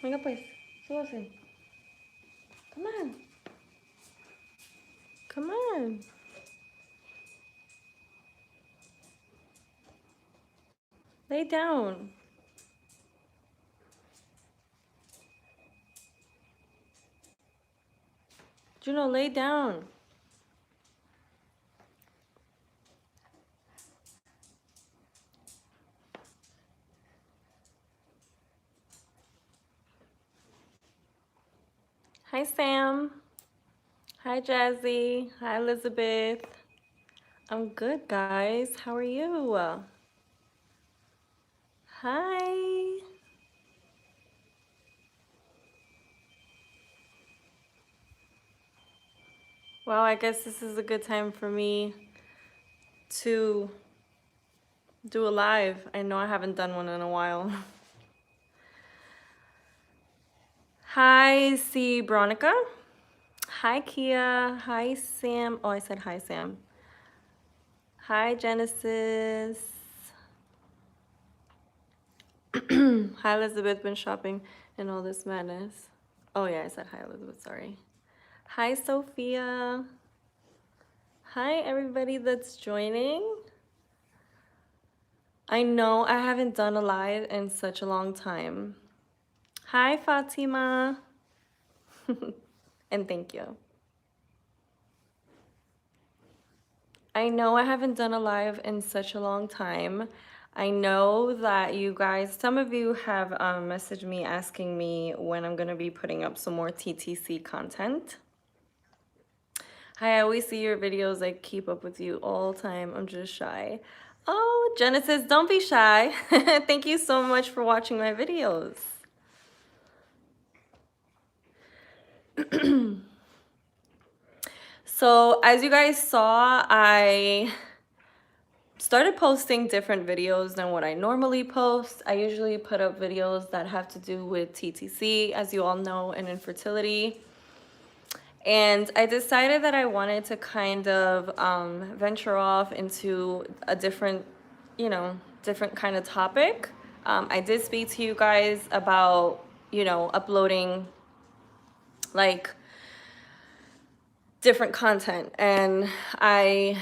Venga pues, súbase. Come on. Come on. Lay down. Juno, lay down. Hi, Sam. Hi, Jazzy. Hi, Elizabeth. I'm good, guys. How are you? Hi. Well, I guess this is a good time for me to do a live. I know I haven't done one in a while. Hi, C. Bronica. Hi, Kia. Hi, Sam. Oh, I said hi, Sam. Hi, Genesis. Hi, Elizabeth. Been shopping and all this madness. Oh, yeah, I said hi, Elizabeth. Sorry. Hi, Sophia. Hi, everybody that's joining. I know I haven't done a live in such a long time. Hi, Fatima. And thank you. I know I haven't done a live in such a long time. I know that you guys, some of you have messaged me asking me when I'm going to be putting up some more TTC content. Hi, I always see your videos. I keep up with you all the time. I'm just shy. Oh, Genesis, don't be shy. Thank you so much for watching my videos. So as you guys saw, I started posting different videos than what I normally post. I usually put up videos that have to do with TTC, as you all know, and infertility. And I decided that I wanted to kind of venture off into a different, different kind of topic. I did speak to you guys about, uploading like different content. And I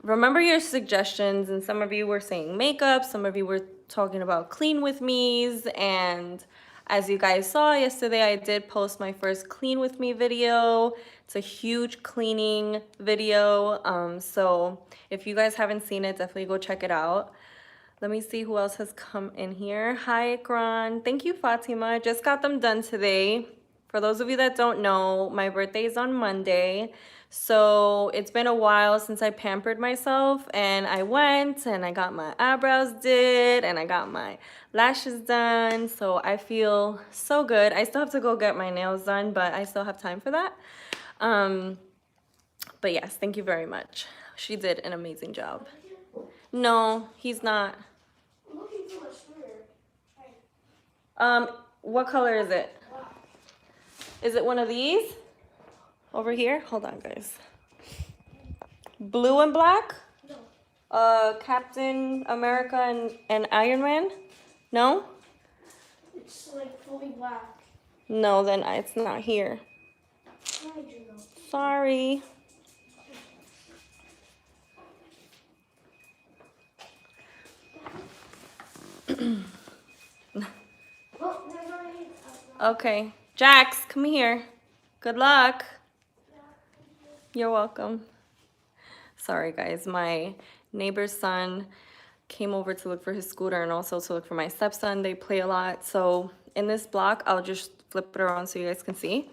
remember your suggestions, and some of you were saying makeup, some of you were talking about clean with me's, and as you guys saw yesterday, I did post my first clean with me video. It's a huge cleaning video. So if you guys haven't seen it, definitely go check it out. Let me see who else has come in here. Hi, Ikran. Thank you, Fatima. I just got them done today. For those of you that don't know, my birthday is on Monday. So it's been a while since I pampered myself, and I went and I got my eyebrows did and I got my lashes done. So I feel so good. I still have to go get my nails done, but I still have time for that. But yes, thank you very much. She did an amazing job. No, he's not. I'm looking for a shirt. What color is it? Is it one of these? Over here? Hold on, guys. Blue and black? No. Captain America and Iron Man? No? It's like fully black. No, then it's not here. Sorry. Okay. Jax, come here. Good luck. You're welcome. Sorry, guys. My neighbor's son came over to look for his scooter and also to look for my stepson. They play a lot. So in this block, I'll just flip it around so you guys can see.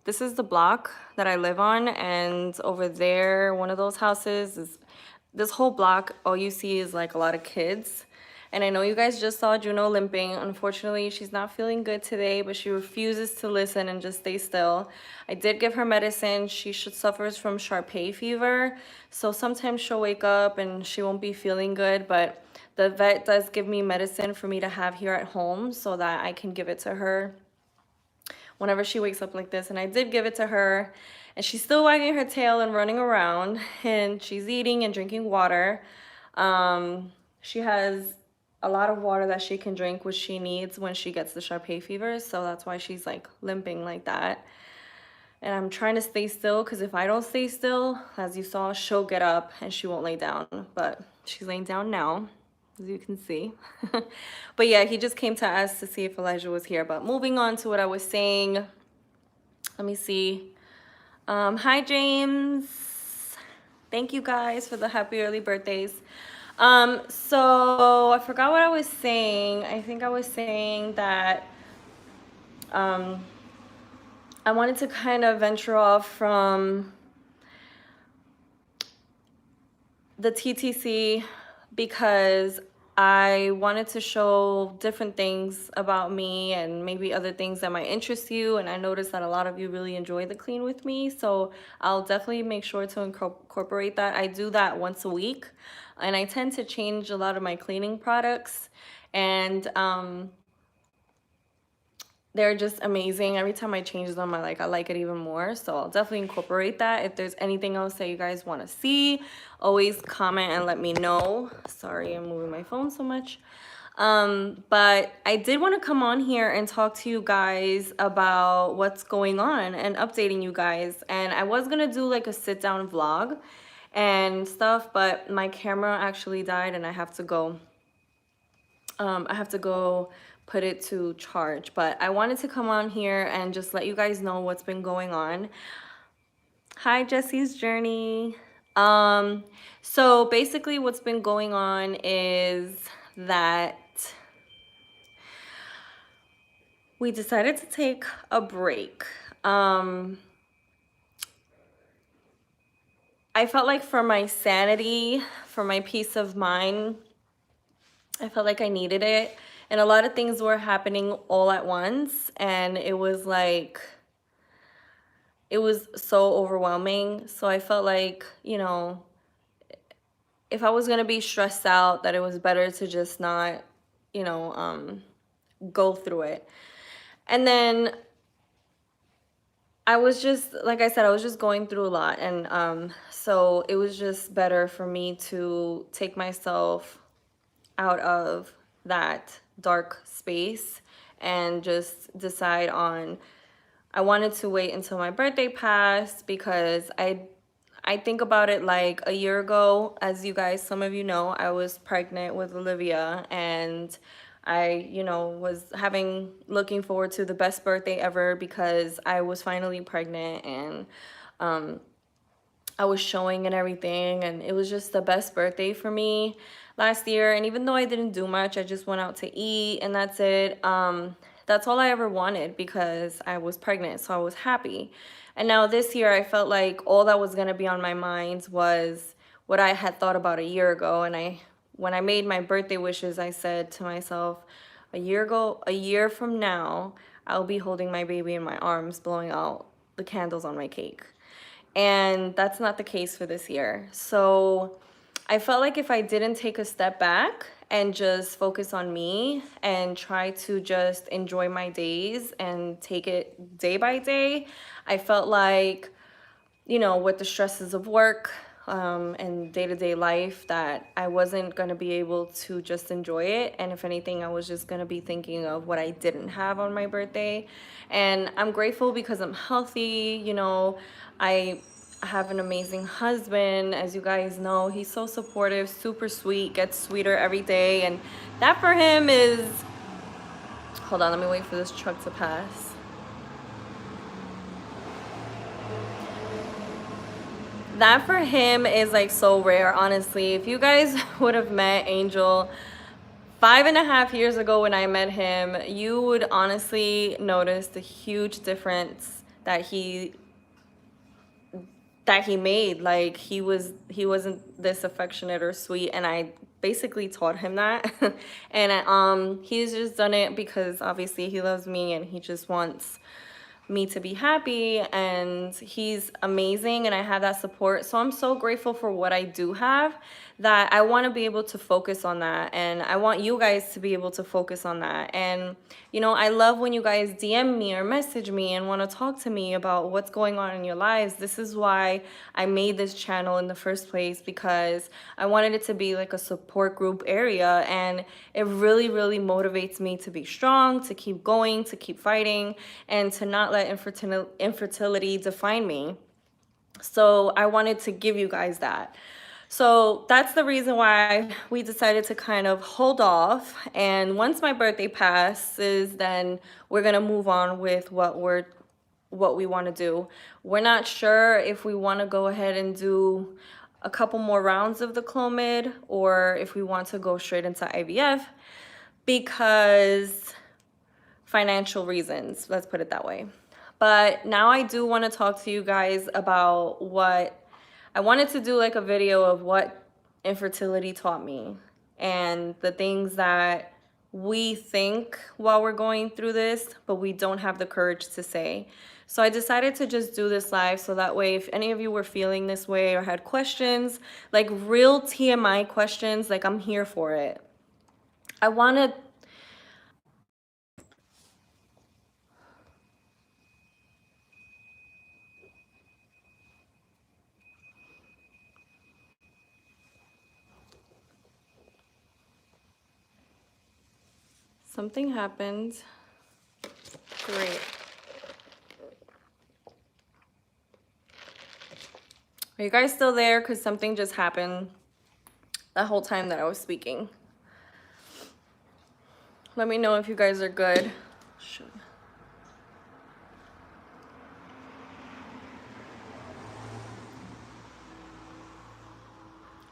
This is the block that I live on, and over there, one of those houses is, this whole block, all you see is like a lot of kids. And I know you guys just saw Juno limping. Unfortunately, she's not feeling good today, but she refuses to listen and just stay still. I did give her medicine. She suffers from Shar-Pei fever. So sometimes she'll wake up and she won't be feeling good, but the vet does give me medicine for me to have here at home so that I can give it to her whenever she wakes up like this. And I did give it to her, and she's still wagging her tail and running around, and she's eating and drinking water. She has a lot of water that she can drink, which she needs when she gets the sharp hay fever. So that's why she's like limping like that. And I'm trying to stay still, because if I don't stay still, as you saw, she'll get up and she won't lay down. But she's laying down now, as you can see. But yeah, he just came to us to see if Elijah was here. But moving on to what I was saying, let me see. Hi, James. Thank you guys for the happy early birthdays. So I forgot what I was saying. I think I was saying that I wanted to kind of venture off from the TTC because I wanted to show different things about me and maybe other things that might interest you. And I noticed that a lot of you really enjoy the clean with me. So I'll definitely make sure to incorporate that. I do that once a week, and I tend to change a lot of my cleaning products. And they're just amazing. Every time I change them, I like it even more. So I'll definitely incorporate that. If there's anything else that you guys want to see, always comment and let me know. Sorry, I'm moving my phone so much. But I did want to come on here and talk to you guys about what's going on and updating you guys. And I was going to do like a sit down vlog and stuff, but my camera actually died and I have to go put it to charge. But I wanted to come on here and just let you guys know what's been going on. Hi, Jesse's Journey. So basically what's been going on is that we decided to take a break. I felt like for my sanity, for my peace of mind, I felt like I needed it. And a lot of things were happening all at once. And it was like, it was so overwhelming. So I felt like, you know, if I was going to be stressed out, that it was better to just not, you know, go through it. And then I was just, like I said, I was just going through a lot. And so it was just better for me to take myself out of that dark space and just decide on, I wanted to wait until my birthday passed, because I think about it like a year ago, as you guys, some of you know, I was pregnant with Olivia, and I, you know, was looking forward to the best birthday ever, because I was finally pregnant, and I was showing and everything, and it was just the best birthday for me last year. And even though I didn't do much, I just went out to eat and that's it. That's all I ever wanted, because I was pregnant, so I was happy. And now this year, I felt like all that was gonna be on my mind was what I had thought about a year ago. And when I made my birthday wishes, I said to myself, a year from now, I'll be holding my baby in my arms, blowing out the candles on my cake. And that's not the case for this year. So I felt like if I didn't take a step back and just focus on me and try to just enjoy my days and take it day by day, I felt like, you know, with the stresses of work and day-to-day life, that I wasn't going to be able to just enjoy it. And if anything, I was just going to be thinking of what I didn't have on my birthday. And I'm grateful because I'm healthy. You know, I have an amazing husband. As you guys know, he's so supportive, super sweet, gets sweeter every day. And that for him is, hold on, let me wait for this truck to pass. That for him is like so rare, honestly. If you guys would have met Angel 5.5 years ago when I met him, you would honestly notice the huge difference that he made. Like he wasn't this affectionate or sweet, and I basically taught him that. And he's just done it because obviously he loves me and he just wants me to be happy, and he's amazing, and I have that support. So I'm so grateful for what I do have, that I want to be able to focus on that, and I want you guys to be able to focus on that. And you know, I love when you guys DM me or message me and want to talk to me about what's going on in your lives. This is why I made this channel in the first place, because I wanted it to be like a support group area, and it really, really motivates me to be strong, to keep going, to keep fighting, and to not let infertility define me. So I wanted to give you guys that. So that's the reason why we decided to kind of hold off. And once my birthday passes, then we're gonna move on with what we want to do. We're not sure if we want to go ahead and do a couple more rounds of the Clomid, or if we want to go straight into IVF, because financial reasons, let's put it that way. But now I do want to talk to you guys about what I wanted to do, like a video of what infertility taught me and the things that we think while we're going through this, but we don't have the courage to say. So I decided to just do this live, so that way if any of you were feeling this way or had questions, like real TMI questions, like I'm here for it. I wanted something happened. Great. Are you guys still there? Because something just happened the whole time that I was speaking. Let me know if you guys are good. Shoot.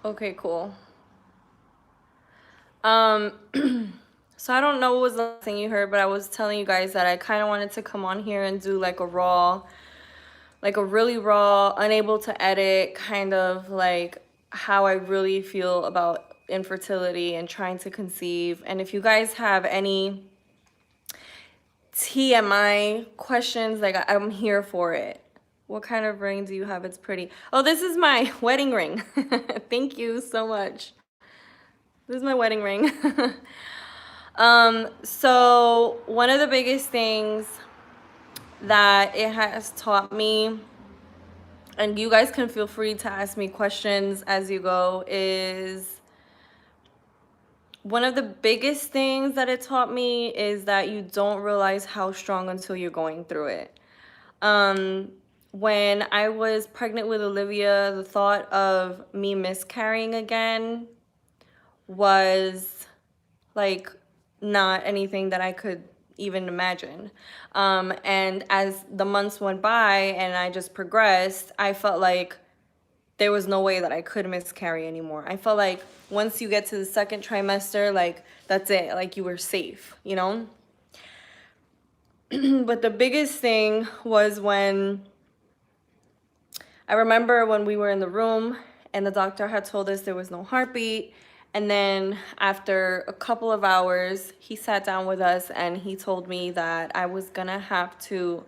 Okay, cool. So I don't know what was the last thing you heard, but I was telling you guys that I kind of wanted to come on here and do like a raw, like a really raw, unable to edit, kind of like how I really feel about infertility and trying to conceive. And if you guys have any TMI questions, like I'm here for it. What kind of ring do you have? It's pretty. Oh, this is my wedding ring. Thank you so much. This is my wedding ring. So one of the biggest things that it has taught me, and you guys can feel free to ask me questions as you go, is one of the biggest things that it taught me is that you don't realize how strong until you're going through it. When I was pregnant with Olivia, the thought of me miscarrying again was like not anything that I could even imagine. And as the months went by and I just progressed, I felt like there was no way that I could miscarry anymore. I felt like once you get to the second trimester, like that's it, like you were safe, you know? But the biggest thing was when I remember when we were in the room and the doctor had told us there was no heartbeat. And then after a couple of hours, he sat down with us and he told me that I was gonna have to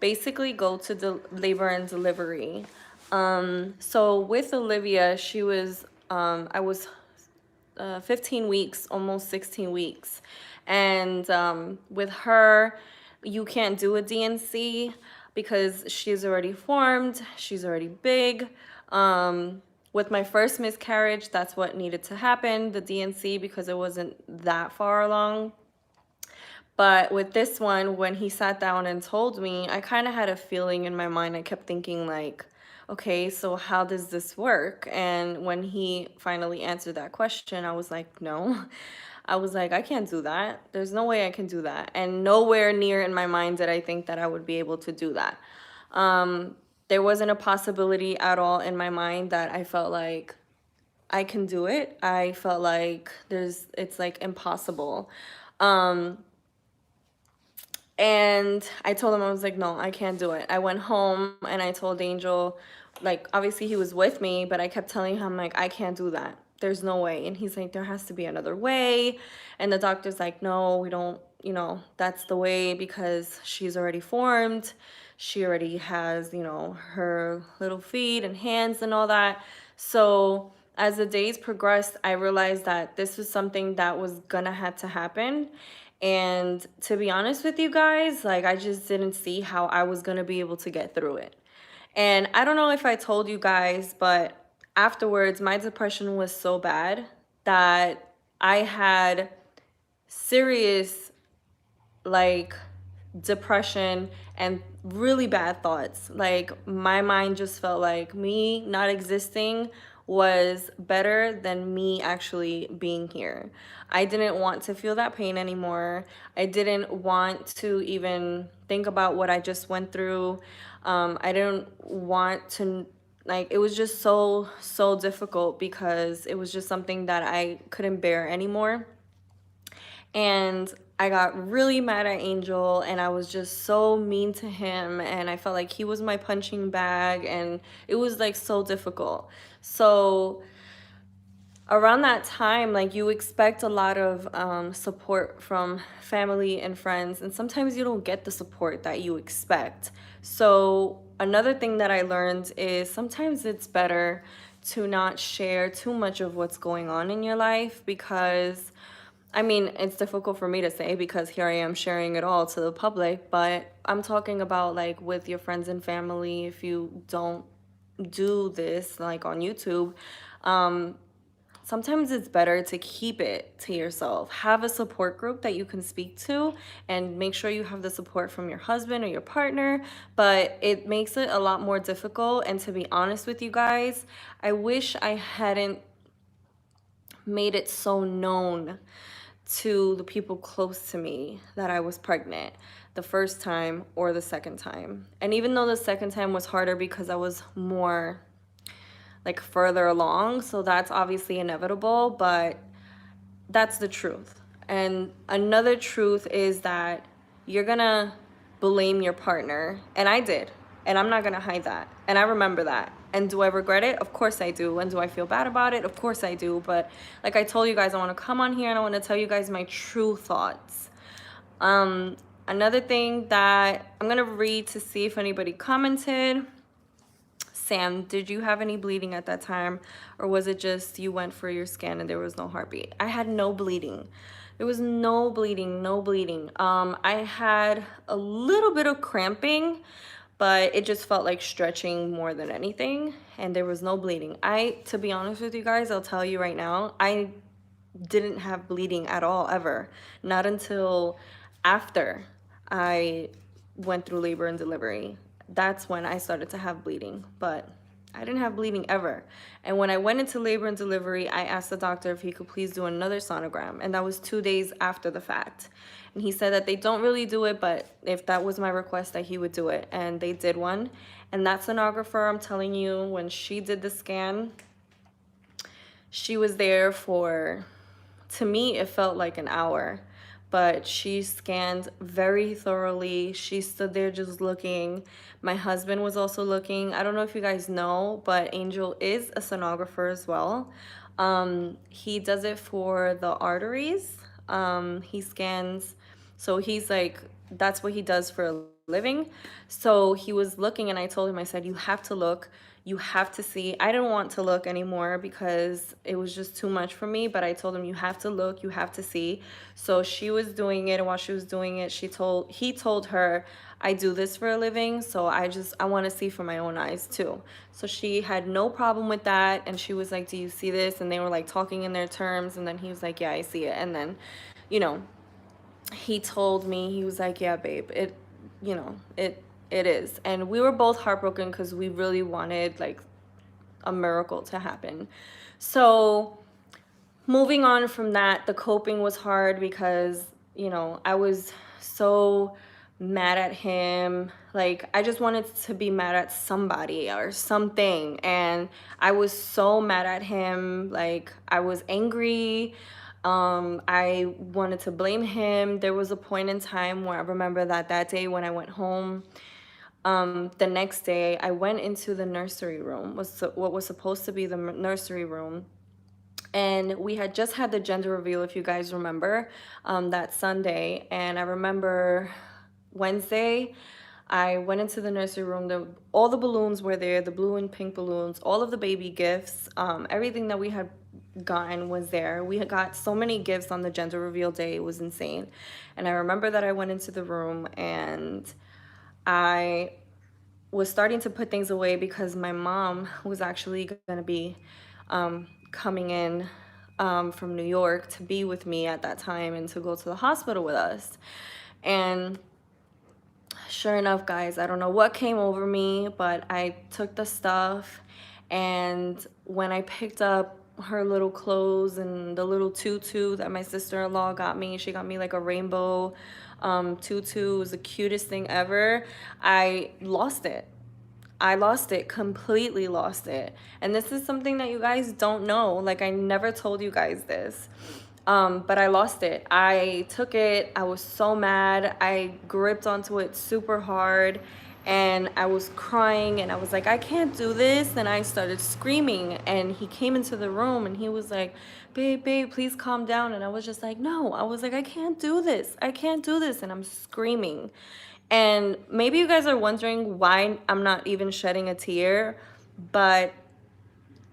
basically go to the labor and delivery. So with Olivia, she was, I was 15 weeks, almost 16 weeks. And with her, you can't do a DNC because she's already formed, she's already big. With my first miscarriage, that's what needed to happen, the DNC, because it wasn't that far along. But with this one, when he sat down and told me, I kind of had a feeling in my mind. I kept thinking like, okay, so how does this work? And when he finally answered that question, I was like, no. I was like, I can't do that. There's no way I can do that. And nowhere near in my mind did I think that I would be able to do that. There wasn't a possibility at all in my mind that I felt like I can do it. I felt like it's like impossible. And I told him, I was like, no, I can't do it. I went home and I told Angel, like, obviously he was with me, but I kept telling him, like, I can't do that. There's no way. And he's like, there has to be another way. And the doctor's like, no, we don't, you know, that's the way because she's already formed. She already has, you know, her little feet and hands and all that. So as the days progressed, I realized that this was something that was gonna have to happen. And to be honest with you guys, like, I just didn't see how I was gonna be able to get through it. And I don't know if I told you guys, but afterwards, my depression was so bad that I had serious, like, depression and really bad thoughts. Like, my mind just felt like me not existing was better than me actually being here. I didn't want to feel that pain anymore. I didn't want to even think about what I just went through. I didn't want to, like, it was just so difficult because it was just something that I couldn't bear anymore. And I got really mad at Angel, and I was just so mean to him, and I felt like he was my punching bag, and it was like so difficult. So around that time, like, you expect a lot of support from family and friends, and sometimes you don't get the support that you expect. So another thing that I learned is sometimes it's better to not share too much of what's going on in your life, because I mean, it's difficult for me to say because here I am sharing it all to the public, but I'm talking about, like, with your friends and family. If you don't do this, like, on YouTube, um, sometimes it's better to keep it to yourself. Have a support group that you can speak to, and make sure you have the support from your husband or your partner, but it makes it a lot more difficult. And to be honest with you guys, I wish I hadn't made it so known to the people close to me that I was pregnant the first time or the second time. And even though the second time was harder because I was more, like, further along, so that's obviously inevitable, but that's the truth. And another truth is that you're gonna blame your partner, and I did, and I'm not gonna hide that, and I remember that. And do I regret it? Of course I do. And do I feel bad about it? Of course I do. But like I told you guys, I want to come on here and I want to tell you guys my true thoughts. Another thing that I'm gonna read to see if anybody commented. Sam, did you have any bleeding at that time, or was it just you went for your scan and there was no heartbeat? I had no bleeding. There was no bleeding, no bleeding. I had a little bit of cramping, but it just felt like stretching more than anything, and there was no bleeding. To be honest with you guys, I'll tell you right now, I didn't have bleeding at all, ever. Not until after I went through labor and delivery. That's when I started to have bleeding, but I didn't have bleeding ever. And when I went into labor and delivery, I asked the doctor if he could please do another sonogram, and that was 2 days after the fact. And he said that they don't really do it, but if that was my request, that he would do it. And they did one. And that sonographer, I'm telling you, when she did the scan, she was there for, to me, it felt like an hour. But she scanned very thoroughly. She stood there just looking. My husband was also looking. I don't know if you guys know, but Angel is a sonographer as well. He does it for the arteries. He scans, so he's like, that's what he does for a living. So he was looking, and I told him, I said, you have to look. You have to see. I didn't want to look anymore because it was just too much for me, but I told him, you have to look, you have to see. So she was doing it, and while she was doing it, he told her, I do this for a living, so I want to see for my own eyes too. So she had no problem with that, and she was like, do you see this? And they were like talking in their terms, and then he was like, yeah, I see it. And then, you know, he told me, he was like, yeah, babe, it is. And we were both heartbroken because we really wanted, like, a miracle to happen. So moving on from that, the coping was hard because, I was so mad at him. Like, I just wanted to be mad at somebody or something. And I was so mad at him. Like, I was angry. I wanted to blame him. There was a point in time where I remember that day when I went home, the next day I went into the nursery room, what was supposed to be the nursery room. And we had just had the gender reveal, if you guys remember, that Sunday. And I remember Wednesday, I went into the nursery room. All the balloons were there, the blue and pink balloons, all of the baby gifts, everything that we had gotten was there. We had got so many gifts on the gender reveal day. It was insane. And I remember that I went into the room and I was starting to put things away because my mom was actually going to be coming in from New York to be with me at that time and to go to the hospital with us. And sure enough, guys, I don't know what came over me, but I took the stuff, and when I picked up her little clothes and the little tutu that my sister-in-law got me, she got me like a rainbow tutu. It was the cutest thing ever. I lost it. I lost it, completely lost it. And this is something that you guys don't know. Like, I never told you guys this. But I lost it. I took it. I was so mad. I gripped onto it super hard and I was crying and I was like, I can't do this. And I started screaming and he came into the room and he was like, babe, please calm down. And I was just like, no, I was like, I can't do this. I can't do this. And I'm screaming. And maybe you guys are wondering why I'm not even shedding a tear, but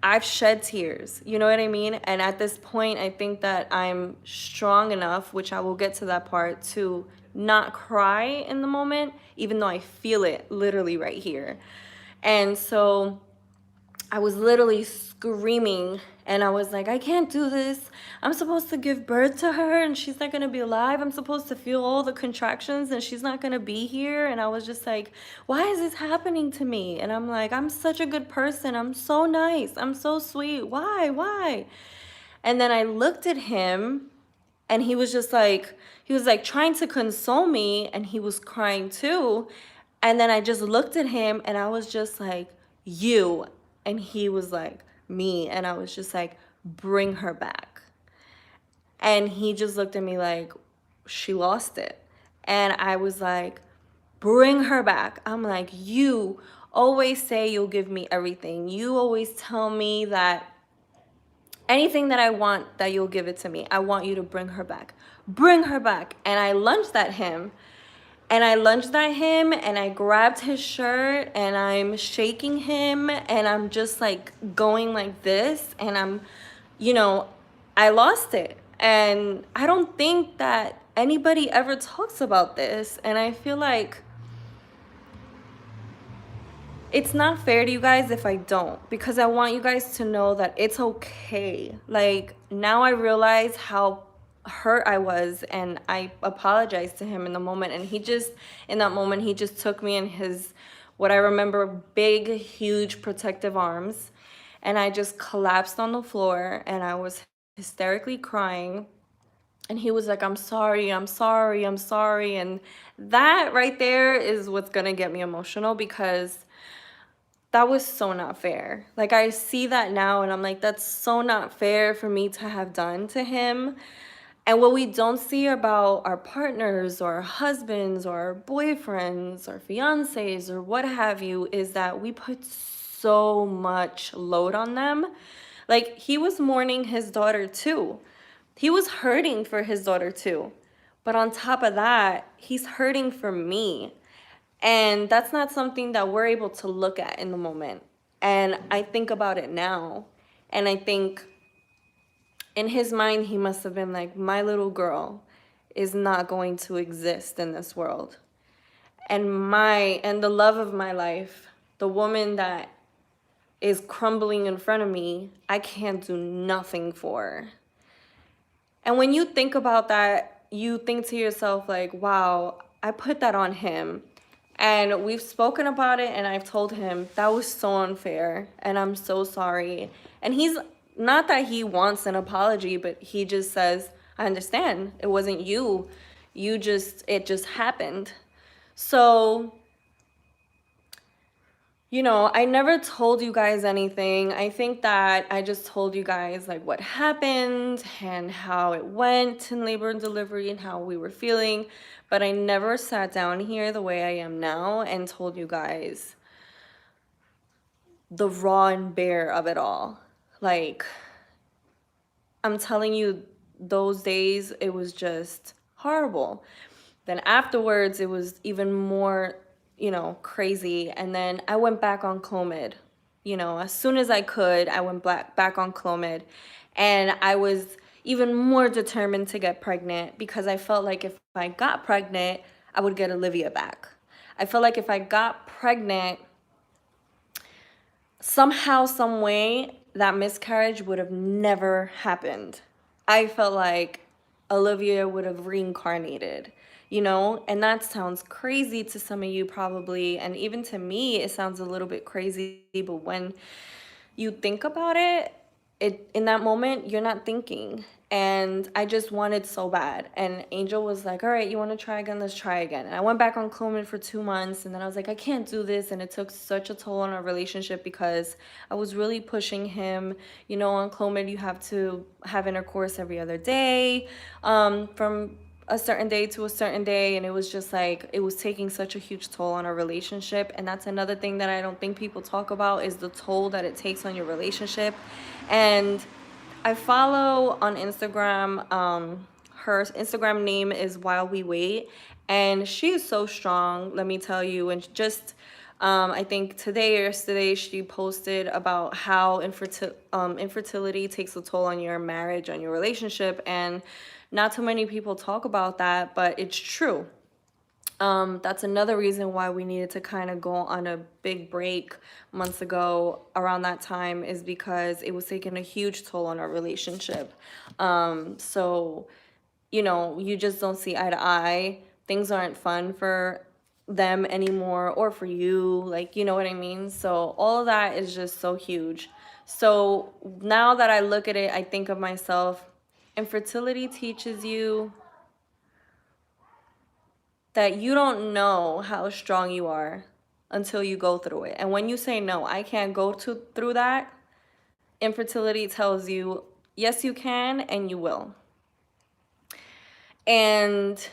I've shed tears, you know what I mean? And at this point, I think that I'm strong enough, which I will get to that part, to not cry in the moment, even though I feel it literally right here. And so I was literally screaming and I was like, I can't do this. I'm supposed to give birth to her and she's not gonna be alive. I'm supposed to feel all the contractions and she's not gonna be here. And I was just like, why is this happening to me? And I'm like, I'm such a good person. I'm so nice. I'm so sweet. Why? And then I looked at him and he was like trying to console me and he was crying too. And then I just looked at him and I was just like, you. And he was like, me. And I was just like, bring her back. And he just looked at me like, she lost it. And I was like, bring her back. I'm like, you always say you'll give me everything. You always tell me that anything that I want, that you'll give it to me. I want you to bring her back. Bring her back. And I lunged at him. And I grabbed his shirt and I'm shaking him and I'm just like going like this and I lost it. And I don't think that anybody ever talks about this. And I feel like it's not fair to you guys if I don't, because I want you guys to know that it's okay. Like, now I realize how hurt I was and I apologized to him in the moment, and in that moment he just took me in his, what I remember, big huge protective arms, and I just collapsed on the floor and I was hysterically crying. And he was like, I'm sorry. And that right there is what's gonna get me emotional, because that was so not fair. Like, I see that now and I'm like, that's so not fair for me to have done to him. And what we don't see about our partners or our husbands or our boyfriends or fiancés or what have you is that we put so much load on them. Like, he was mourning his daughter too. He was hurting for his daughter too. But on top of that, he's hurting for me. And that's not something that we're able to look at in the moment. And I think about it now. And I think in his mind, he must have been like, my little girl is not going to exist in this world. And the love of my life, the woman that is crumbling in front of me, I can't do nothing for. And when you think about that, you think to yourself like, wow, I put that on him. And we've spoken about it and I've told him that was so unfair and I'm so sorry. And he's not that he wants an apology, but he just says, I understand. It wasn't you. It just happened. So, I never told you guys anything. I think that I just told you guys like what happened and how it went in labor and delivery and how we were feeling. But I never sat down here the way I am now and told you guys the raw and bare of it all. Like, I'm telling you, those days, it was just horrible. Then afterwards, it was even more you know, crazy. And then I went back on Clomid. You know, as soon as I could, I went back on Clomid. And I was even more determined to get pregnant because I felt like if I got pregnant, I would get Olivia back. I felt like if I got pregnant, somehow, some way, that miscarriage would have never happened. I felt like Olivia would have reincarnated, you know? And that sounds crazy to some of you probably, and even to me, it sounds a little bit crazy, but when you think about it, in that moment, you're not thinking. And I just wanted so bad. And Angel was like, all right, you want to try again? Let's try again. And I went back on Clomid for 2 months. And then I was like, I can't do this. And it took such a toll on our relationship because I was really pushing him. You know, on Clomid, you have to have intercourse every other day, from a certain day to a certain day. And it was just like, it was taking such a huge toll on our relationship. And that's another thing that I don't think people talk about, is the toll that it takes on your relationship. And I follow on Instagram, her Instagram name is While We Wait, and she is so strong, let me tell you. And just I think today or yesterday she posted about how infertility takes a toll on your marriage, on your relationship, and not too many people talk about that, but it's true. That's another reason why we needed to kind of go on a big break months ago around that time, is because it was taking a huge toll on our relationship. So, you know, you just don't see eye to eye. Things aren't fun for them anymore, or for you, like, you know what I mean? So all of that is just so huge. So now that I look at it, I think of myself, infertility teaches you that you don't know how strong you are until you go through it. And when you say, no, I can't go through that, infertility tells you, yes, you can, and you will. And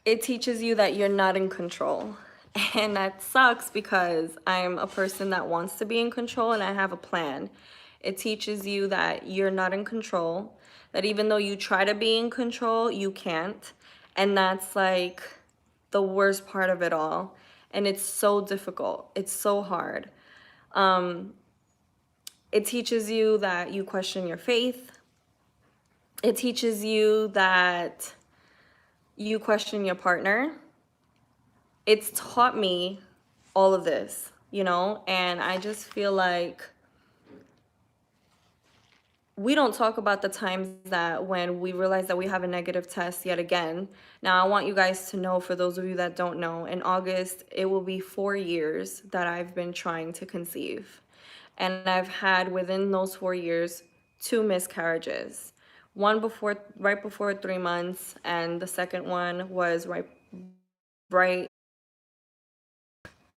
it teaches you that you're not in control. And that sucks because I'm a person that wants to be in control and I have a plan. It teaches you that you're not in control, that even though you try to be in control, you can't. And that's like the worst part of it all. And it's so difficult. It's so hard. It teaches you that you question your faith. It teaches you that you question your partner. It's taught me all of this, you know, and I just feel like we don't talk about the times that when we realize that we have a negative test yet again. Now, I want you guys to know, for those of you that don't know, in August, it will be 4 years that I've been trying to conceive. And I've had, within those 4 years, 2 miscarriages. One right before 3 months, and the second one was right.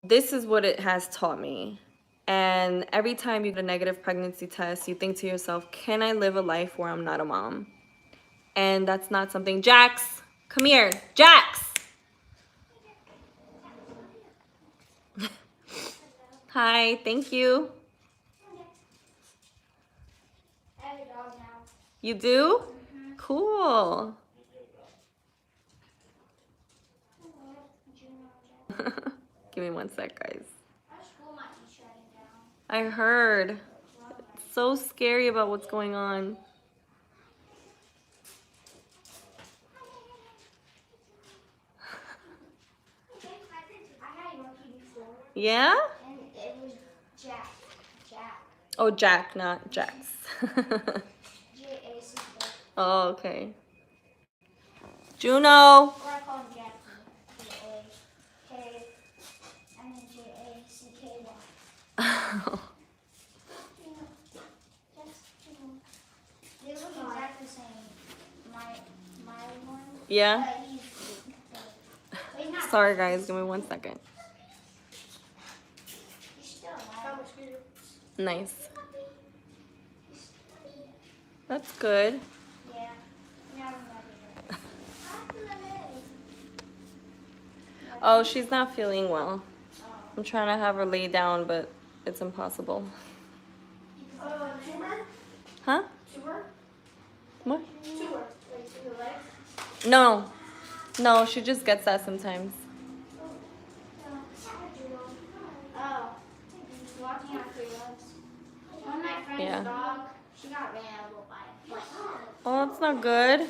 This is what it has taught me. And every time you get a negative pregnancy test, you think to yourself, can I live a life where I'm not a mom? And that's not something. Jax, come here. Jax! Hi, thank you. I have a dog now. You do? Mm-hmm. Cool. Give me 1 sec, guys. I heard. It's so scary about what's going on. Yeah? And it was Jack. Oh, Jack, not Jax. J-A-C-K. Oh, okay. Juno. Or I call him Jackie. J-A-K. And then J-A-C-K-Y. They look exactly the same. My one. Yeah? He's not. Sorry, guys. Give me 1 second. He's still alive. Nice. That's good. Yeah. Oh, she's not feeling well. I'm trying to have her lay down, but it's impossible. Tumor? Huh? Tumor? What? Tumor. Like in the legs? No. No, she just gets that sometimes. Yeah. dog, she got ran over by a Oh, that's not good.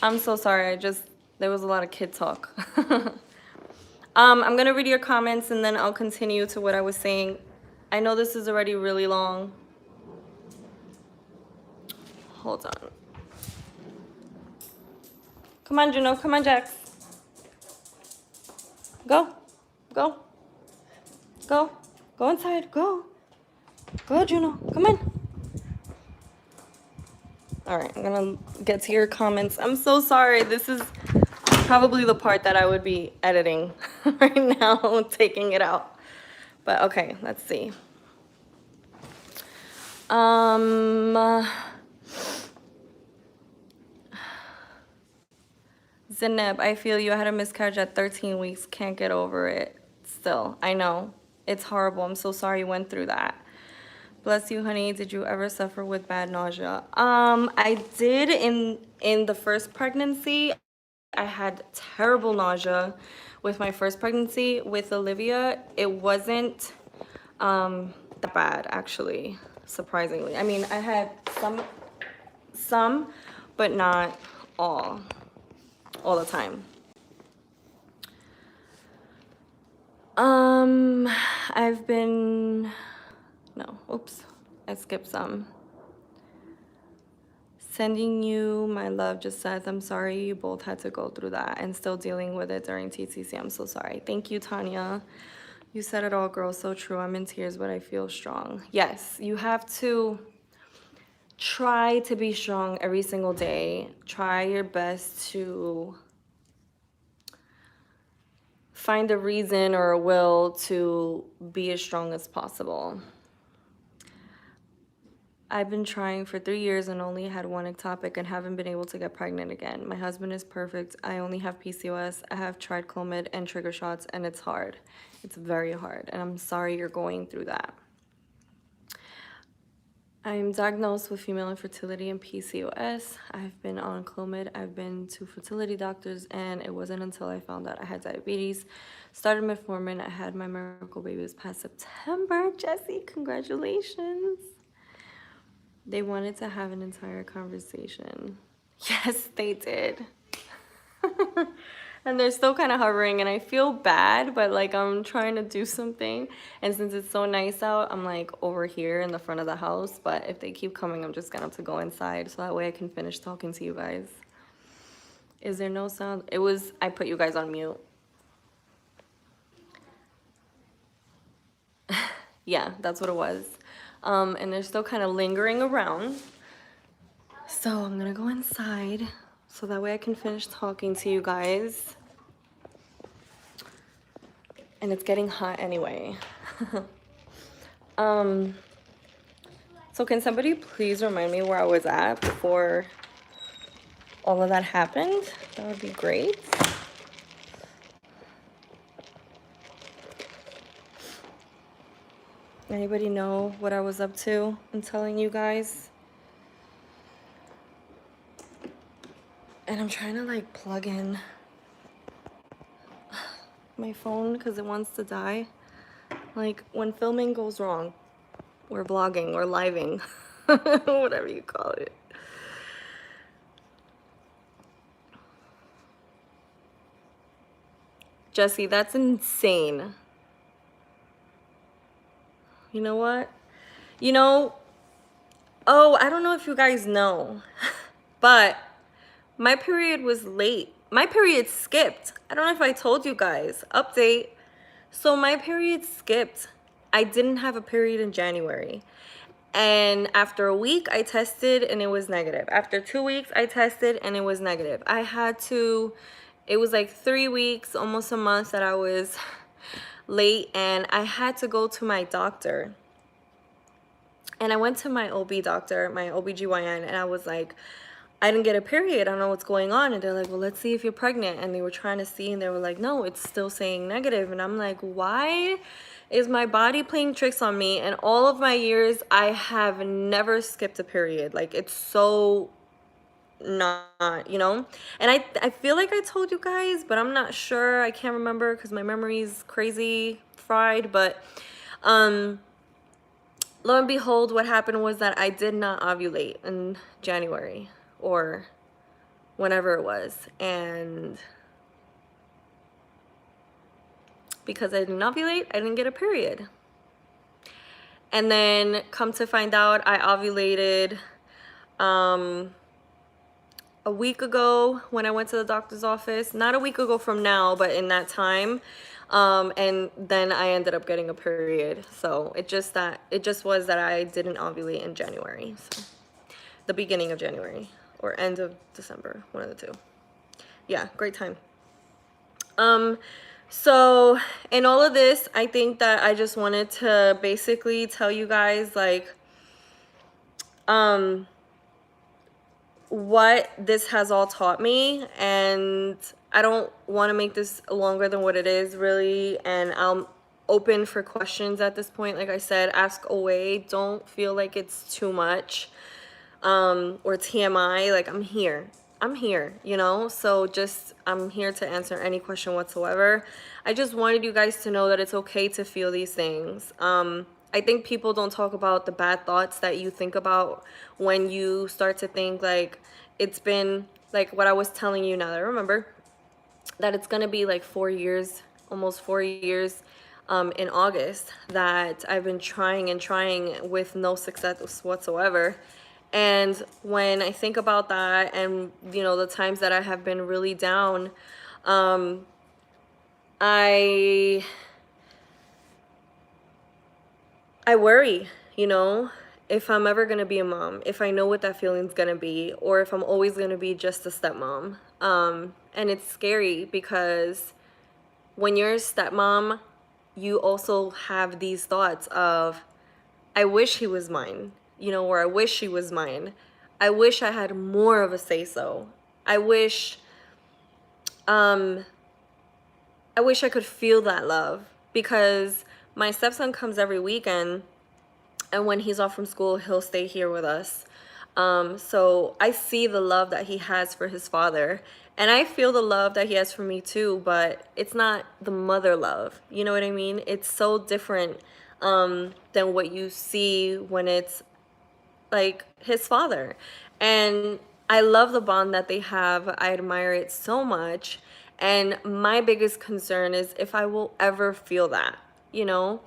I'm so sorry. There was a lot of kid talk. I'm gonna read your comments and then I'll continue to what I was saying. I know this is already really long. Hold on. Come on, Juno. Come on, Jax. Go. Go. Go. Go inside. Go. Go, Juno. Come on. All right, I'm gonna get to your comments. I'm so sorry. This is probably the part that I would be editing right now, taking it out. But okay, let's see. Zeneb, I feel you. I had a miscarriage at 13 weeks. Can't get over it. Still, I know. It's horrible. I'm so sorry you went through that. Bless you, honey. Did you ever suffer with bad nausea? I did in the first pregnancy. I had terrible nausea with my first pregnancy. With Olivia, it wasn't that bad, actually, surprisingly. I mean, I had some, but not all the time. I've been, no, oops, I skipped some. Sending you my love, Jeseth. I'm sorry you both had to go through that and still dealing with it during TTC. I'm so sorry. Thank you, Tanya. You said it all, girl. So true. I'm in tears, but I feel strong. Yes, you have to try to be strong every single day. Try your best to find a reason or a will to be as strong as possible. I've been trying for 3 years and only had one ectopic and haven't been able to get pregnant again. My husband is perfect. I only have PCOS. I have tried Clomid and trigger shots and it's hard. It's very hard and I'm sorry you're going through that. I'm diagnosed with female infertility and PCOS. I've been on Clomid. I've been to fertility doctors and it wasn't until I found out I had diabetes. Started metformin. I had my miracle baby this past September. Jessie, congratulations. They wanted to have an entire conversation. Yes, they did. And they're still kind of hovering and I feel bad, but like I'm trying to do something. And since it's so nice out, I'm like over here in the front of the house. But if they keep coming, I'm just gonna have to go inside so that way I can finish talking to you guys. Is there no sound? I put you guys on mute. Yeah, that's what it was. And they're still kind of lingering around. So I'm gonna go inside so that way I can finish talking to you guys. And it's getting hot anyway. So can somebody please remind me where I was at before all of that happened? That would be great. Anybody know what I was up to in telling you guys? And I'm trying to like plug in my phone because it wants to die. Like when filming goes wrong, or vlogging, or living, whatever you call it. Jesse, that's insane. You know what? You know, oh, I don't know if you guys know, but my period was late. My period skipped. I don't know if I told you guys. Update. So my period skipped. I didn't have a period in January. And after a week, I tested and it was negative. After 2 weeks, I tested and it was negative. I had to, it was like 3 weeks, almost a month that I was late, and I had to go to my doctor. And I went to my OB doctor, my OBGYN, and I was like, I didn't get a period. I don't know what's going on. And they're like, well, let's see if you're pregnant. And they were trying to see, and they were like, no, it's still saying negative. And I'm like, why is my body playing tricks on me? And all of my years, I have never skipped a period. Like, it's so not, you know? And I feel like I told you guys, but I'm not sure. I can't remember because my memory's crazy fried. But lo and behold, what happened was that I did not ovulate in January or whenever it was. And because I didn't ovulate, I didn't get a period. And then come to find out, I ovulated a week ago when I went to the doctor's office. Not a week ago from now, but in that time. And then I ended up getting a period. So it just was that I didn't ovulate in January. So the beginning of January or end of December, one of the two. Yeah, great time. So in all of this, I think that I just wanted to basically tell you guys like what this has all taught me, and I don't want to make this longer than what it is really, and I'm open for questions at this point. Like I said, ask away. Don't feel like it's too much or TMI. Like I'm here, you know? So just, I'm here to answer any question whatsoever. I just wanted you guys to know that it's okay to feel these things. I think people don't talk about the bad thoughts that you think about when you start to think like it's been like what I was telling you now that I remember, that it's gonna be like 4 years, almost 4 years in August, that I've been trying and trying with no success whatsoever. And when I think about that, and you know, the times that I have been really down, I worry, you know, if I'm ever gonna be a mom, if I know what that feeling's gonna be, or if I'm always gonna be just a stepmom. And it's scary because when you're a stepmom, you also have these thoughts of, I wish he was mine, you know, or I wish she was mine. I wish I had more of a say-so. I wish I could feel that love, because my stepson comes every weekend, and when he's off from school, he'll stay here with us. So I see the love that he has for his father, and I feel the love that he has for me too, but it's not the mother love. You know what I mean? It's so different than what you see when it's like his father. And I love the bond that they have. I admire it so much. And my biggest concern is if I will ever feel that, you know?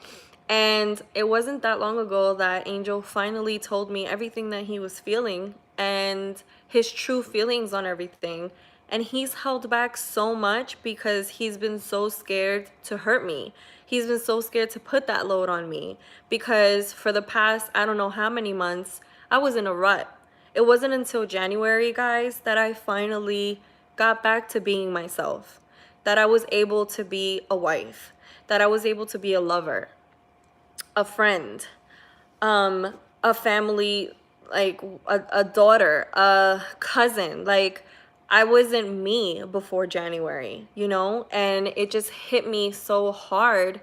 And it wasn't that long ago that Angel finally told me everything that he was feeling and his true feelings on everything. And he's held back so much because he's been so scared to hurt me. He's been so scared to put that load on me because for the past, I don't know how many months, I was in a rut. It wasn't until January, guys, that I finally got back to being myself, that I was able to be a wife, that I was able to be a lover, a friend, a family, like a daughter, a cousin. Like, I wasn't me before January, you know? And it just hit me so hard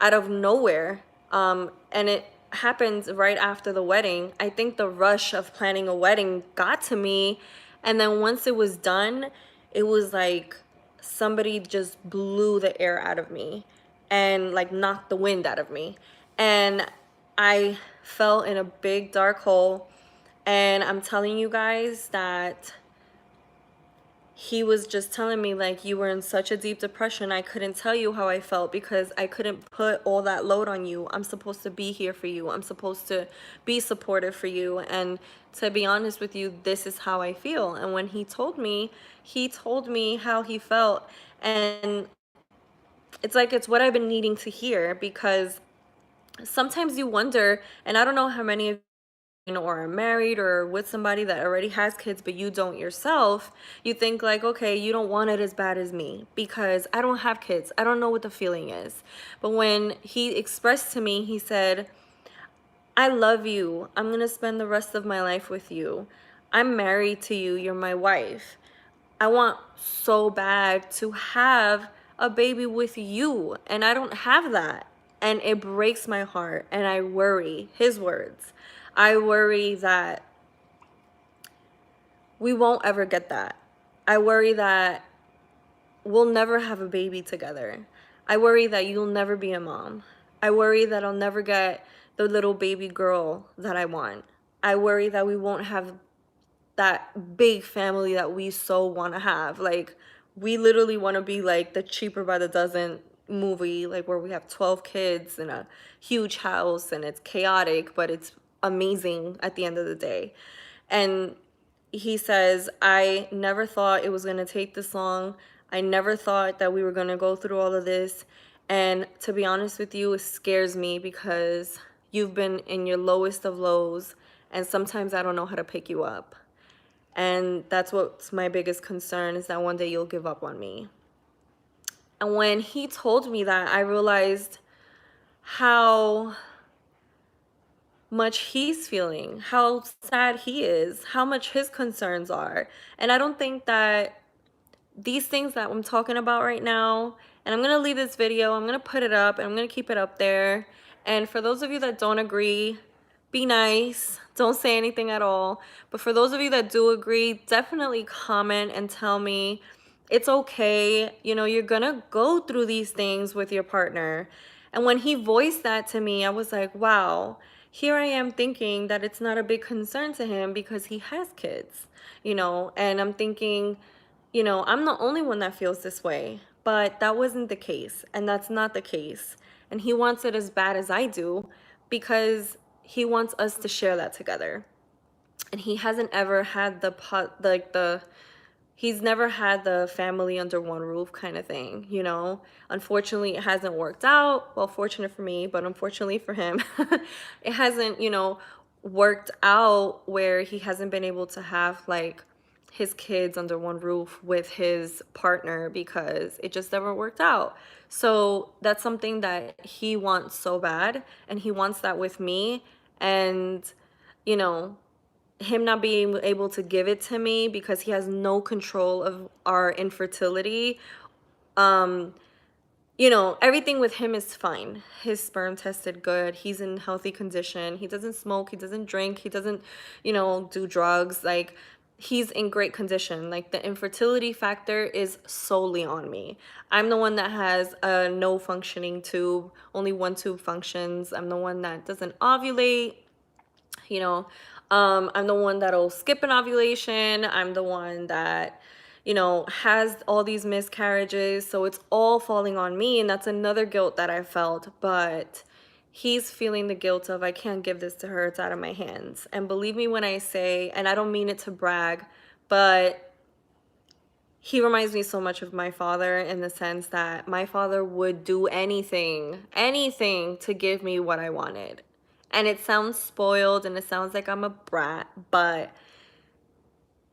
out of nowhere. And it happened right after the wedding. I think the rush of planning a wedding got to me. And then once it was done, it was like somebody just blew the air out of me and like knocked the wind out of me. And I fell in a big dark hole. And I'm telling you guys that he was just telling me, like, you were in such a deep depression. I couldn't tell you how I felt because I couldn't put all that load on you. I'm supposed to be here for you. I'm supposed to be supportive for you. And to be honest with you, this is how I feel. And when he told me how he felt. And it's like, it's what I've been needing to hear, because sometimes you wonder, and I don't know how many of or are married or with somebody that already has kids but you don't yourself, you think like, okay, you don't want it as bad as me because I don't have kids. I don't know what the feeling is. But when he expressed to me, he said, I love you. I'm going to spend the rest of my life with you. I'm married to you. You're my wife. I want so bad to have a baby with you, and I don't have that. And it breaks my heart, and I worry, his words, I worry that we won't ever get that. I worry that we'll never have a baby together. I worry that you'll never be a mom. I worry that I'll never get the little baby girl that I want. I worry that we won't have that big family that we so want to have. Like, we literally want to be like the Cheaper by the Dozen movie, like where we have 12 kids in a huge house and it's chaotic, but it's amazing at the end of the day. And he says, I never thought it was going to take this long. I never thought that we were going to go through all of this. And to be honest with you, it scares me because you've been in your lowest of lows, and sometimes I don't know how to pick you up. And that's what's my biggest concern, is that one day you'll give up on me. And when he told me that, I realized how much he's feeling, how sad he is, how much his concerns are. And I don't think that these things that I'm talking about right now, and I'm going to leave this video, I'm going to put it up, and I'm going to keep it up there. And for those of you that don't agree, be nice. Don't say anything at all. But for those of you that do agree, definitely comment and tell me it's okay. You know, you're going to go through these things with your partner. And when he voiced that to me, I was like, wow, here I am thinking that it's not a big concern to him because he has kids, you know, and I'm thinking, you know, I'm the only one that feels this way. But that wasn't the case, and that's not the case. And he wants it as bad as I do because he wants us to share that together. And he hasn't ever had he's never had the family under one roof kind of thing, you know. Unfortunately, it hasn't worked out. Well, fortunate for me, but unfortunately for him, it hasn't, you know, worked out where he hasn't been able to have like his kids under one roof with his partner because it just never worked out. So that's something that he wants so bad, and he wants that with me. And, you know, him not being able to give it to me because he has no control of our infertility. You know, everything with him is fine. His sperm tested good. He's in healthy condition. He doesn't smoke. He doesn't drink. He doesn't, you know, do drugs. Like, he's in great condition. Like, the infertility factor is solely on me. I'm the one that has a no functioning tube. Only one tube functions. I'm the one that doesn't ovulate. You know, I'm the one that'll skip an ovulation. I'm the one that, you know, has all these miscarriages. So it's all falling on me. And that's another guilt that I felt. But he's feeling the guilt of, I can't give this to her. It's out of my hands. And believe me when I say, and I don't mean it to brag, but he reminds me so much of my father, in the sense that my father would do anything to give me what I wanted. And it sounds spoiled and it sounds like I'm a brat, but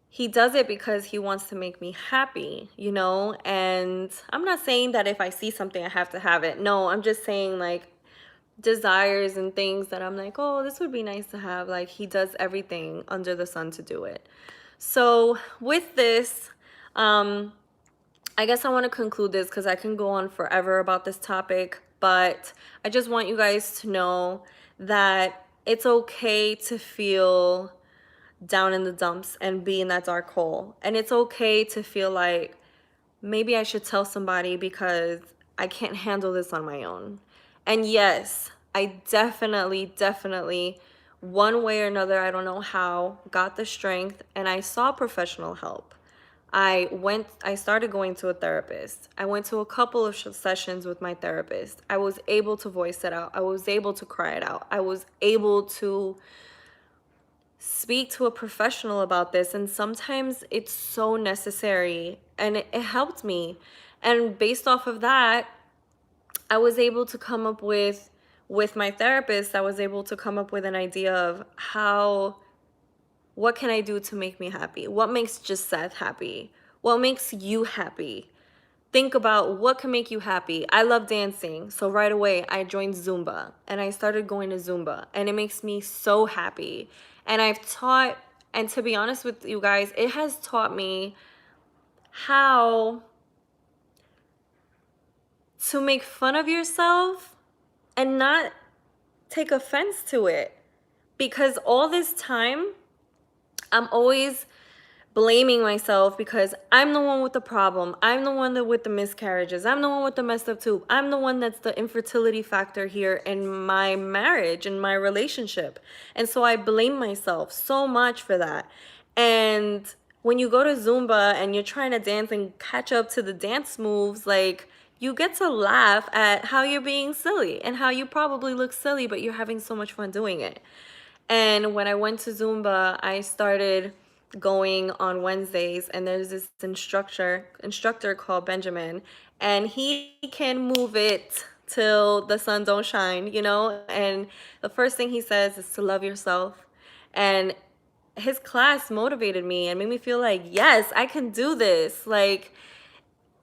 he does it because he wants to make me happy, you know? And I'm not saying that if I see something, I have to have it. No, I'm just saying, like, desires and things that I'm like, oh, this would be nice to have. Like, he does everything under the sun to do it. So with this, I guess I want to conclude this because I can go on forever about this topic, but I just want you guys to know that it's okay to feel down in the dumps and be in that dark hole. And it's okay to feel like maybe I should tell somebody because I can't handle this on my own. And yes, I definitely, one way or another, I don't know how, got the strength and I saw professional help. I started going to a therapist. I went to a couple of sessions with my therapist. I was able to voice it out. I was able to cry it out. I was able to speak to a professional about this, and sometimes it's so necessary, and it helped me. And based off of that, I was able to come up with my therapist, I was able to come up with an idea of what can I do to make me happy? What makes Jeseth happy? What makes you happy? Think about what can make you happy. I love dancing, so right away I joined Zumba and I started going to Zumba, and it makes me so happy. And and to be honest with you guys, it has taught me how to make fun of yourself and not take offense to it. Because all this time, I'm always blaming myself because I'm the one with the problem. I'm the one with the miscarriages. I'm the one with the messed up tube. I'm the one that's the infertility factor here in my marriage, in my relationship. And so I blame myself so much for that. And when you go to Zumba and you're trying to dance and catch up to the dance moves, like, you get to laugh at how you're being silly and how you probably look silly, but you're having so much fun doing it. And when I went to Zumba, I started going on Wednesdays, and there's this instructor called Benjamin, and he can move it till the sun don't shine, you know? And the first thing he says is to love yourself. And his class motivated me and made me feel like, yes, I can do this. Like,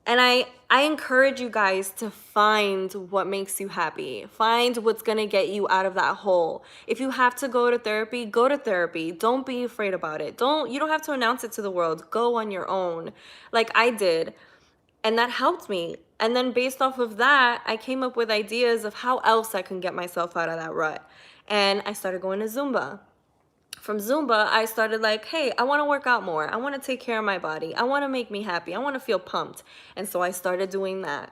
and I encourage you guys to find what makes you happy. Find what's going to get you out of that hole. If you have to go to therapy, go to therapy. Don't be afraid about it. You don't have to announce it to the world. Go on your own, like I did. And that helped me. And then based off of that, I came up with ideas of how else I can get myself out of that rut. And I started going to Zumba. From Zumba, I started like, hey, I want to work out more. I want to take care of my body. I want to make me happy. I want to feel pumped. And so I started doing that.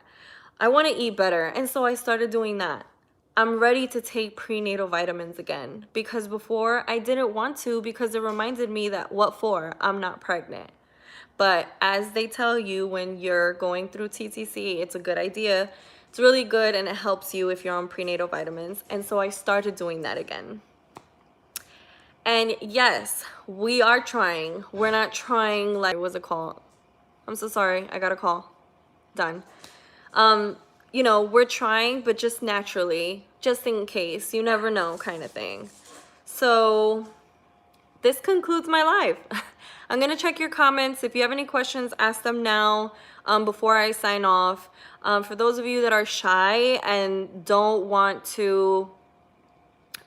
I want to eat better. And so I started doing that. I'm ready to take prenatal vitamins again, because before I didn't want to, because it reminded me that what for? I'm not pregnant. But as they tell you when you're going through TTC, it's a good idea. It's really good, and it helps you if you're on prenatal vitamins. And so I started doing that again. And yes, we are trying. We're not trying like, what's it called? I'm so sorry. I got a call. Done. You know, we're trying, but just naturally, just in case. You never know, kind of thing. So this concludes my life. I'm going to check your comments. If you have any questions, ask them now before I sign off. For those of you that are shy and don't want to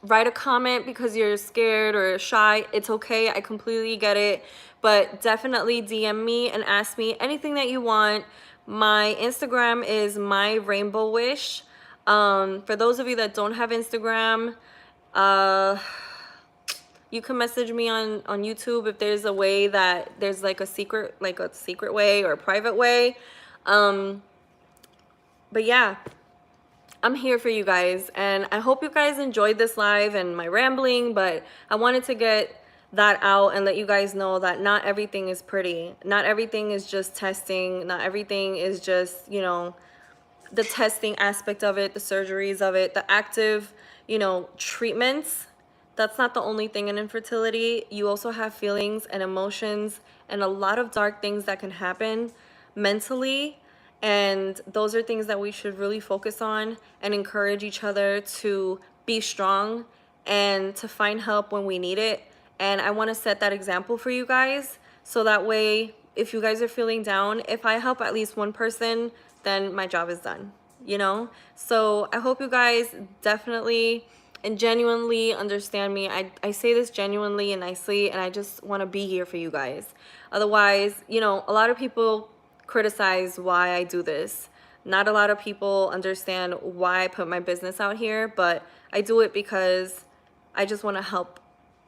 write a comment because you're scared or shy, it's okay. I completely get it. But definitely DM me and ask me anything that you want. My Instagram is myrainbowwish. For those of you that don't have Instagram, you can message me on YouTube if there's a way that there's like a secret way or a private way. But yeah, I'm here for you guys, and I hope you guys enjoyed this live and my rambling, but I wanted to get that out and let you guys know that not everything is pretty. Not everything is just testing. Not everything is just, you know, the testing aspect of it, the surgeries of it, the active, you know, treatments. That's not the only thing in infertility. You also have feelings and emotions and a lot of dark things that can happen mentally. And those are things that we should really focus on and encourage each other to be strong and to find help when we need it. And I want to set that example for you guys, so that way, if you guys are feeling down, if I help at least one person, then my job is done. you know? So I hope you guys definitely and genuinely understand me. I say this genuinely and nicely, and I just want to be here for you guys. Otherwise, you know, a lot of people criticize why I do this. Not a lot of people understand why I put my business out here, but I do it because I just want to help.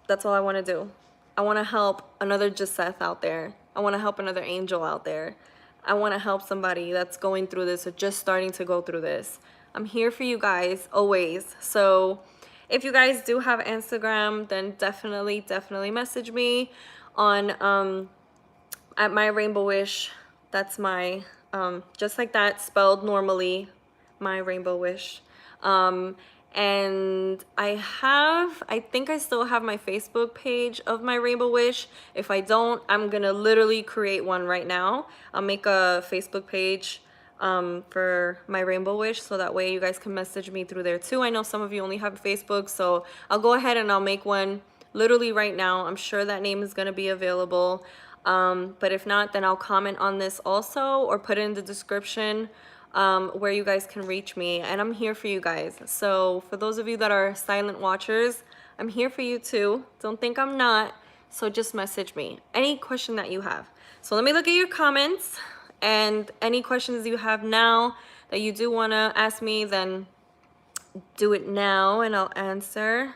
That's all I want to do. I want to help another Jeseth out there. I want to help another angel out there. I want to help somebody that's going through this or just starting to go through this. I'm here for you guys always. So if you guys do have Instagram, then definitely message me on at my Rainbow Wish. That's my just like that, spelled normally, my Rainbow Wish. And I think I still have my Facebook page of my Rainbow Wish. If I don't, I'm gonna literally create one right now. I'll make a Facebook page for my Rainbow Wish, so that way you guys can message me through there too. I know some of you only have Facebook, so I'll go ahead and I'll make one literally right now. I'm sure that name is gonna be available. But if not, then I'll comment on this also, or put it in the description where you guys can reach me. And I'm here for you guys. So for those of you that are silent watchers, I'm here for you too. Don't think I'm not. So just message me any question that you have. So let me look at your comments, and any questions you have now that you do want to ask me, then do it now and I'll answer.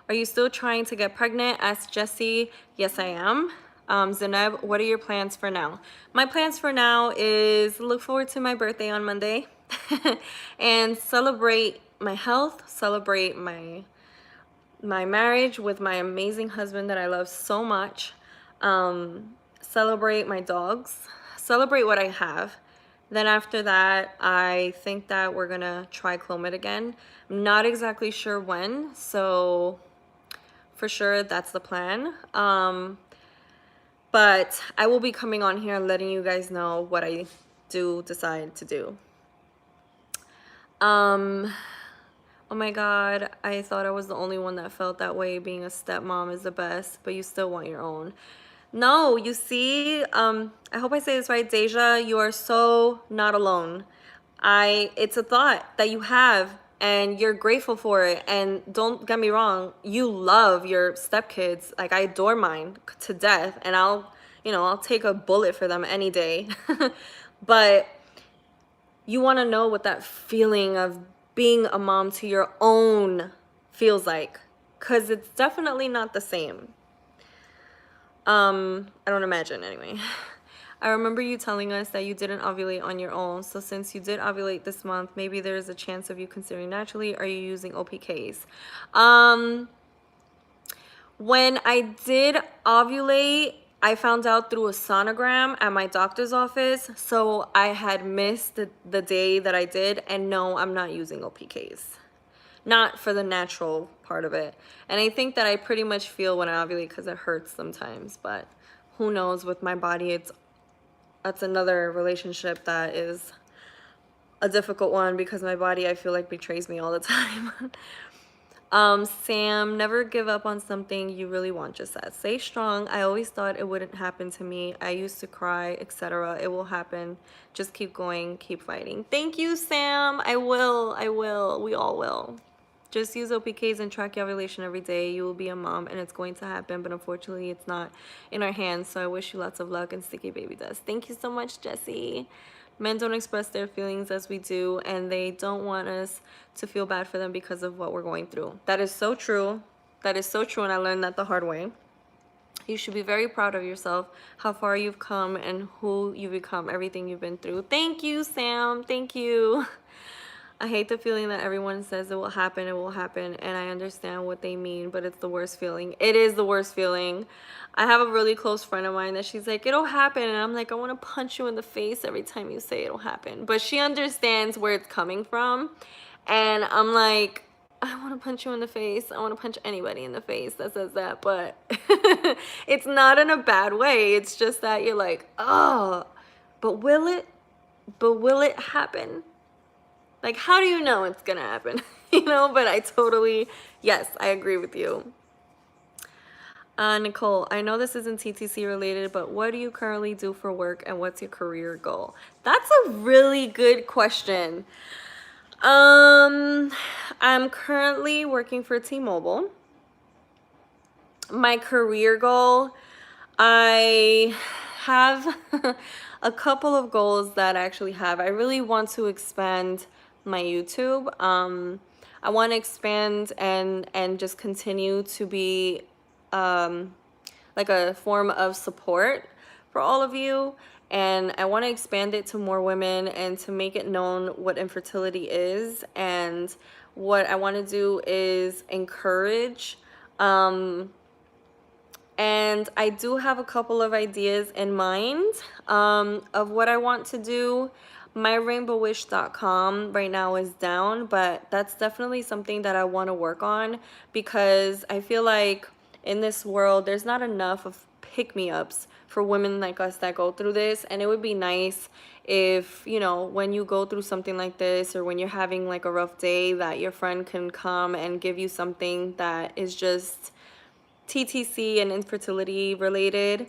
Are you still trying to get pregnant? Asked Jesse. Yes, I am. Zeneb, what are your plans for now? My plans for now is look forward to my birthday on Monday and celebrate my health, celebrate my marriage with my amazing husband that I love so much, celebrate my dogs, celebrate what I have. Then after that, I think that we're gonna try Clomid again. I'm not exactly sure when, so for sure that's the plan. But I will be coming on here and letting you guys know what I do decide to do. Oh my God, I thought I was the only one that felt that way. Being a stepmom is the best, but you still want your own. No, you see, I hope I say this right, Deja, you are so not alone. It's a thought that you have and you're grateful for it. And don't get me wrong, you love your stepkids. Like, I adore mine to death, and I'll take a bullet for them any day. But you want to know what that feeling of being a mom to your own feels like, because it's definitely not the same. I don't imagine anyway. I remember you telling us that you didn't ovulate on your own. So since you did ovulate this month, maybe there's a chance of you conceiving naturally. Are you using OPKs? When I did ovulate, I found out through a sonogram at my doctor's office. So I had missed the day that I did. And no, I'm not using OPKs. Not for the natural part of it. And I think that I pretty much feel when I ovulate because it hurts sometimes. But who knows, with my body, that's another relationship that is a difficult one, because my body, I feel like, betrays me all the time. Sam, never give up on something you really want. Just said, stay strong. I always thought it wouldn't happen to me. I used to cry, etc. It will happen. Just keep going, keep fighting. Thank you, Sam. I will. We all will. Just use OPKs and track your ovulation every day. You will be a mom and it's going to happen, but unfortunately it's not in our hands. So I wish you lots of luck and sticky baby dust. Thank you so much, Jessie. Men don't express their feelings as we do, and they don't want us to feel bad for them because of what we're going through. That is so true. That is so true, and I learned that the hard way. You should be very proud of yourself, how far you've come and who you've become, everything you've been through. Thank you, Sam. Thank you. I hate the feeling that everyone says it will happen, and I understand what they mean, but it's the worst feeling. It is the worst feeling. I have a really close friend of mine that she's like, it'll happen, and I'm like, I want to punch you in the face every time you say it'll happen. But she understands where it's coming from, and I'm like, I want to punch you in the face. I want to punch anybody in the face that says that, but it's not in a bad way. It's just that you're like, oh, but will it? But will it happen? Like, how do you know it's gonna happen? But yes, I agree with you. Nicole, I know this isn't TTC related, but what do you currently do for work and what's your career goal? That's a really good question. I'm currently working for T-Mobile. My career goal, I have a couple of goals that I actually have. I really want to expand my YouTube. I want to expand and just continue to be like a form of support for all of you. And I want to expand it to more women and to make it known what infertility is. And what I want to do is encourage. And I do have a couple of ideas in mind of what I want to do. MyRainbowWish.com right now is down, but that's definitely something that I want to work on, because I feel like in this world there's not enough of pick-me-ups for women like us that go through this. And it would be nice if, you know, when you go through something like this, or when you're having like a rough day, that your friend can come and give you something that is just TTC and infertility related,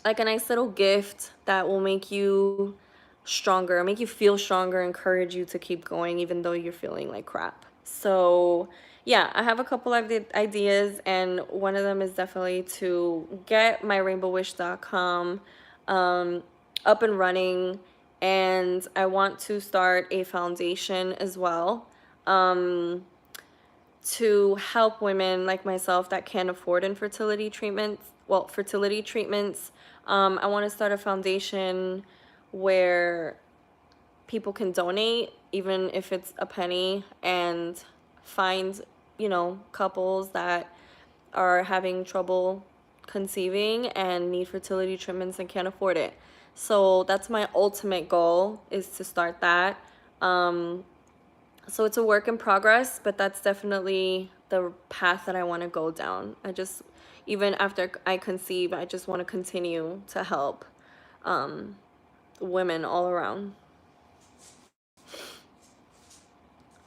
like a nice little gift that will make you stronger, make you feel stronger, encourage you to keep going even though you're feeling like crap. So yeah, I have a couple of ideas, and one of them is definitely to get MyRainbowWish.com up and running, and I want to start a foundation as well, to help women like myself that can't afford infertility treatments, well, fertility treatments. I want to start a foundation where people can donate, even if it's a penny, and find, you know, couples that are having trouble conceiving and need fertility treatments and can't afford it. So that's my ultimate goal, is to start that. So it's a work in progress, but that's definitely the path that I want to go down. I just, even after I conceive, I just want to continue to help women all around.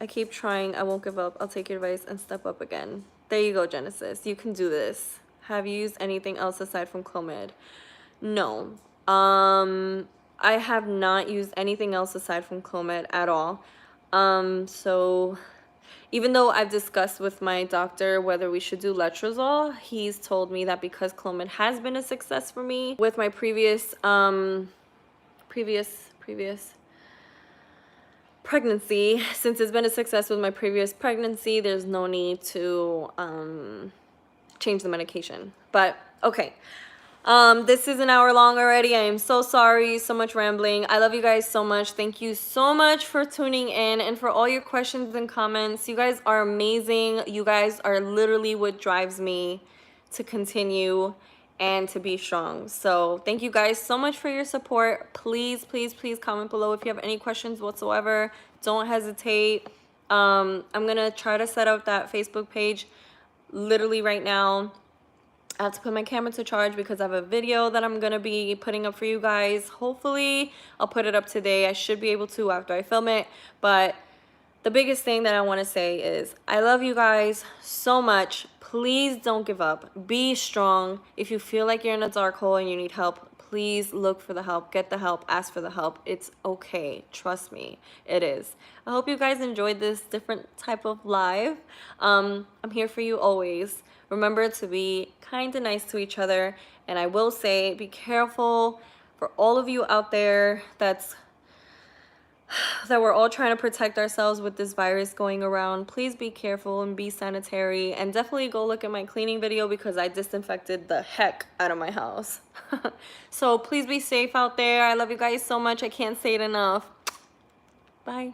I keep trying. I won't give up. I'll take your advice and step up again. There you go, Genesis. You can do this. Have you used anything else aside from Clomid? No. I have not used anything else aside from Clomid at all. So even though I've discussed with my doctor whether we should do letrozole, he's told me that because Clomid has been a success for me with my previous pregnancy, since it's been a success with my previous pregnancy, there's no need to change the medication. But okay. This is an hour long already. I am so sorry, so much rambling. I love you guys so much. Thank you so much for tuning in and for all your questions and comments. You guys are amazing. You guys are literally what drives me to continue and to be strong. So thank you guys so much for your support. Please, please, please comment below if you have any questions whatsoever. Don't hesitate. I'm gonna try to set up that Facebook page literally right now. I have to put my camera to charge because I have a video that I'm gonna be putting up for you guys. Hopefully I'll put it up today. I should be able to after I film it. But the biggest thing that I want to say is I love you guys so much. Please don't give up. Be strong. If you feel like you're in a dark hole and you need help, please look for the help. Get the help. Ask for the help. It's okay. Trust me. It is. I hope you guys enjoyed this different type of live. I'm here for you always. Remember to be kind and nice to each other. And I will say, be careful for all of you out there that we're all trying to protect ourselves with this virus going around. Please be careful and be sanitary. And definitely go look at my cleaning video because I disinfected the heck out of my house. So please be safe out there. I love you guys so much. I can't say it enough. Bye.